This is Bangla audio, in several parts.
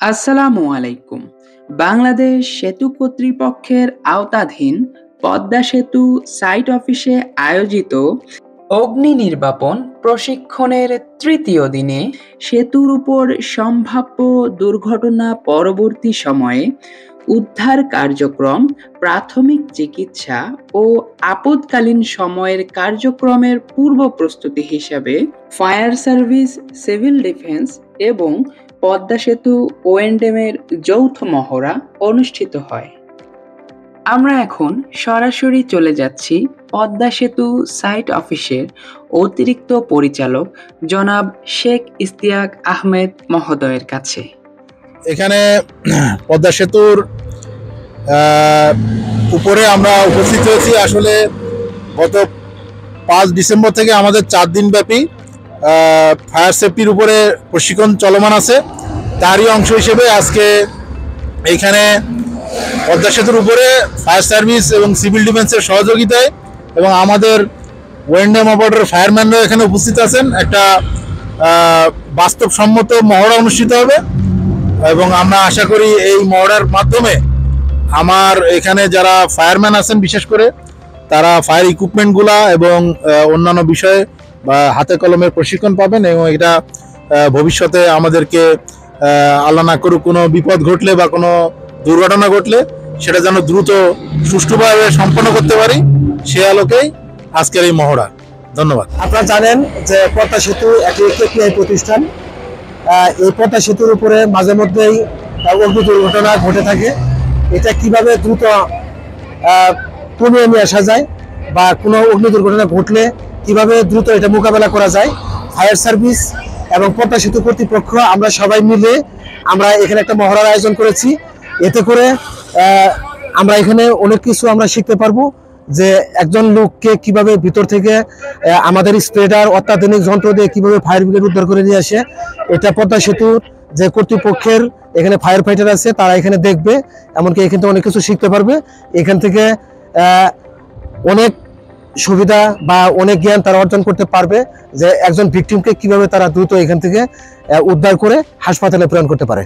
আসসালামু আলাইকুম। বাংলাদেশ সেতু কর্তৃপক্ষের আওতাধীন পদ্মা সেতু সাইট অফিসে আয়োজিত অগ্নি নির্বাপন প্রশিক্ষণের তৃতীয় দিনে সেতুর উপর সম্ভাব্য দুর্ঘটনা পরবর্তী সময়ে উদ্ধার কার্যক্রম, প্রাথমিক চিকিৎসা ও আপৎকালীন সময়ের কার্যক্রমের পূর্ব প্রস্তুতি হিসাবে ফায়ার সার্ভিস, সিভিল ডিফেন্স এবং পদ্মা সেতু ওএনডেমের যৌথ মহড়া অনুষ্ঠিত হয়। আমরা এখন সরাসরি চলে যাচ্ছি পদ্মা সেতু সাইট অফিসের অতিরিক্ত পরিচালক জনাব শেখ ইশতিয়াক আহমেদ মহোদয়ের কাছে। এখানে পদ্মা সেতুর উপরে আমরা উপস্থিত হয়েছি। আসলে গত 5 ডিসেম্বর থেকে আমাদের 4 দিন ব্যাপী ফায়ার সেফটির উপরে প্রশিক্ষণ চলমান আছে। তারই অংশ হিসেবে আজকে এইখানে পদ্মা সেতুর উপরে ফায়ার সার্ভিস এবং সিভিল ডিফেন্সের সহযোগিতায় এবং আমাদের ওএনডেম অপারেটর ফায়ারম্যানরা এখানে উপস্থিত আছেন। একটা বাস্তবসম্মত মহড়া অনুষ্ঠিত হবে এবং আমরা আশা করি এই মহড়ার মাধ্যমে আমার এখানে যারা ফায়ারম্যান আছেন বিশেষ করে তারা ফায়ার ইকুইপমেন্টগুলা এবং অন্যান্য বিষয়ে বা হাতে কলমের প্রশিক্ষণ পাবেন এবং এটা ভবিষ্যতে আমাদেরকে আল্লাহ না করুক কোনো বিপদ ঘটলে বা কোনো দুর্ঘটনা ঘটলে সেটা যেন দ্রুত সুষ্ঠুভাবে সম্পন্ন করতে পারি, সে আলোকেই আজকের এই মহড়া। ধন্যবাদ। আপনারা জানেন যে পদ্মা সেতু একটি কেপিআই প্রতিষ্ঠান। এই পদ্মা সেতুর উপরে মাঝে মধ্যেই অগ্নি দুর্ঘটনা ঘটে থাকে। এটা কিভাবে দ্রুত কমিয়ে নিয়ে আসা যায় বা কোনো অগ্নি দুর্ঘটনা ঘটলে কিভাবে দ্রুত এটা মোকাবেলা করা যায়, ফায়ার সার্ভিস এবং পদ্মা সেতু কর্তৃপক্ষ আমরা সবাই মিলে আমরা এখানে একটা মহড়ার আয়োজন করেছি। এতে করে আমরা এখানে অনেক কিছু আমরা শিখতে পারবো যে একজন লোককে কিভাবে ভিতর থেকে আমাদের স্প্রেডার অত্যাধুনিক যন্ত্র দিয়ে কিভাবে ফায়ার ব্রিগেড উদ্ধার করে নিয়ে আসে। এটা পদ্মা সেতুর যে কর্তৃপক্ষের এখানে ফায়ার ফাইটার আছে তারা এখানে দেখবে, এমনকি এখান থেকে অনেক কিছু শিখতে পারবে। এখান থেকে অনেক সুবিধা বা অনেক জ্ঞান তারা অর্জন করতে পারবে যে একজন ভিকটিমকে কিভাবে তারা দ্রুত এখান থেকে উদ্ধার করে হাসপাতালে প্রেরণ করতে পারে।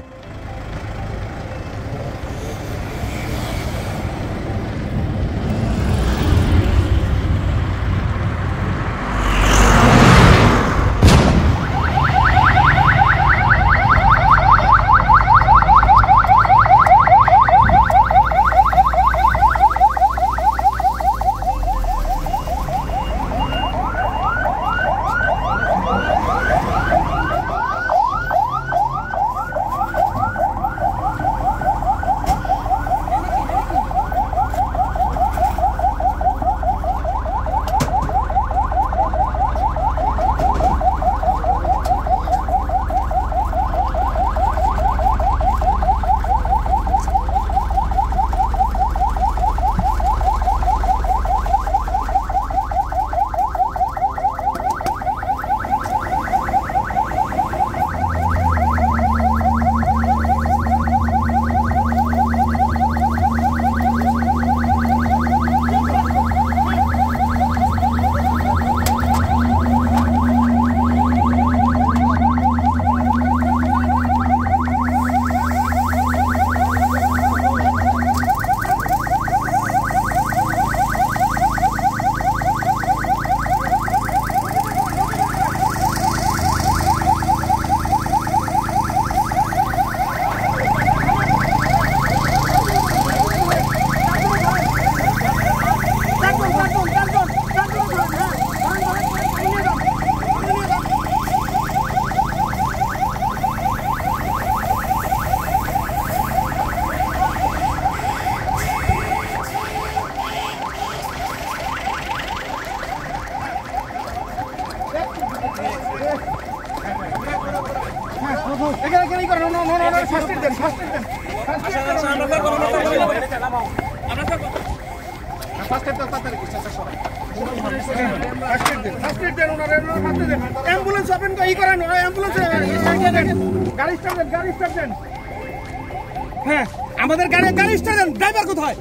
আমাদের গাড়ি স্টার্ট ড্রাইভার কোথায়?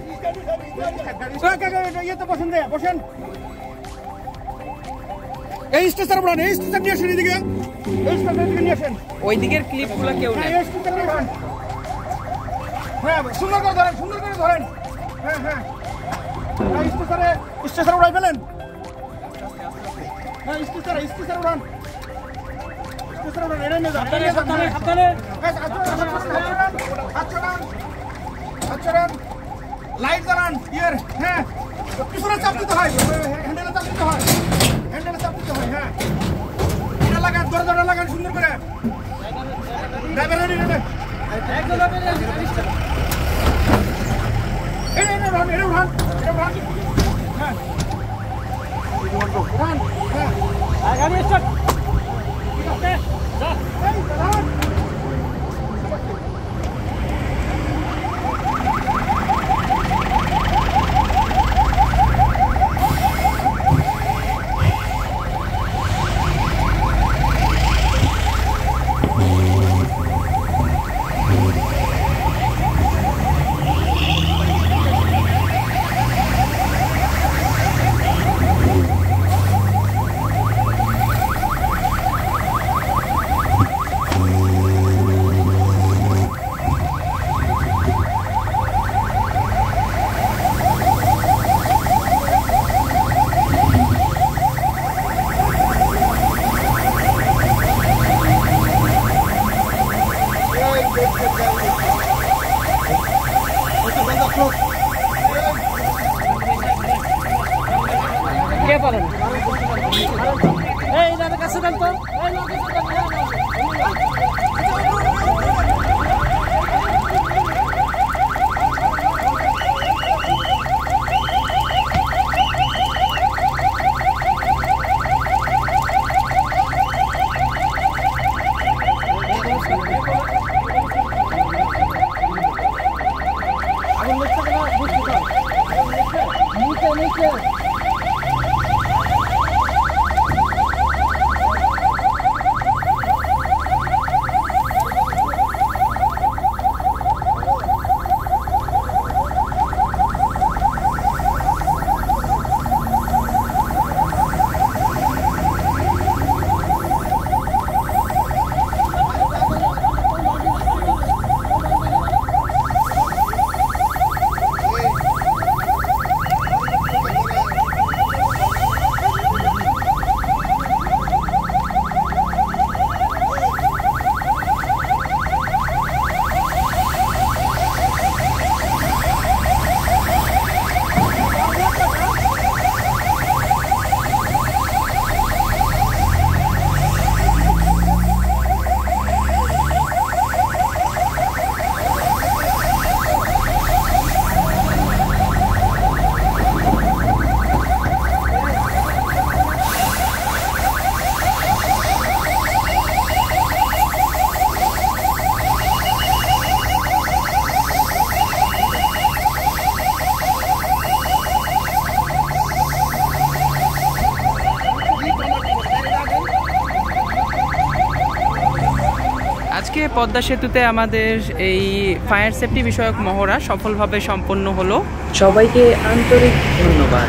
বসেন এই স্টেশন বলেন, এই স্টেশন নিয়ে আসেন, এদিকে এই স্টেশন নিয়ে আসেন, ওই দিকের ক্লিপগুলো কেউ নেই। হ্যাঁ সুন্দর করে ধরেন, সুন্দর করে ধরেন। হ্যাঁ হ্যাঁ স্টেশনে উড়াই ফেলেন। হ্যাঁ স্টেশনে উড়ান, স্টেশনে উড়ান। এড়ে নিয়ে যান, সাবধানে। হাত ছড়ান, লাইট জ্বালান। ইয়ের হ্যাঁ পিছনে চাপ দিতে হয়, হ্যান্ডেলে চাপ দিতে হয়, হ্যাঁ এটা লাগান, দরজাটা লাগান সুন্দর করে। Driver ready ready. এটা উড়ান। হ্যাঁ উড়ান। হ্যাঁ গাড়ি স্টার্ট। ঠিক আছে যা। এই দাঁড়ান। কে পারেন? এই দাদা কাছে দেন তো। আজকে পদ্মা সেতুতে আমাদের এই ফায়ার সেফটি বিষয়ক মহড়া সফলভাবে সম্পন্ন হলো। সবাইকে আন্তরিক ধন্যবাদ।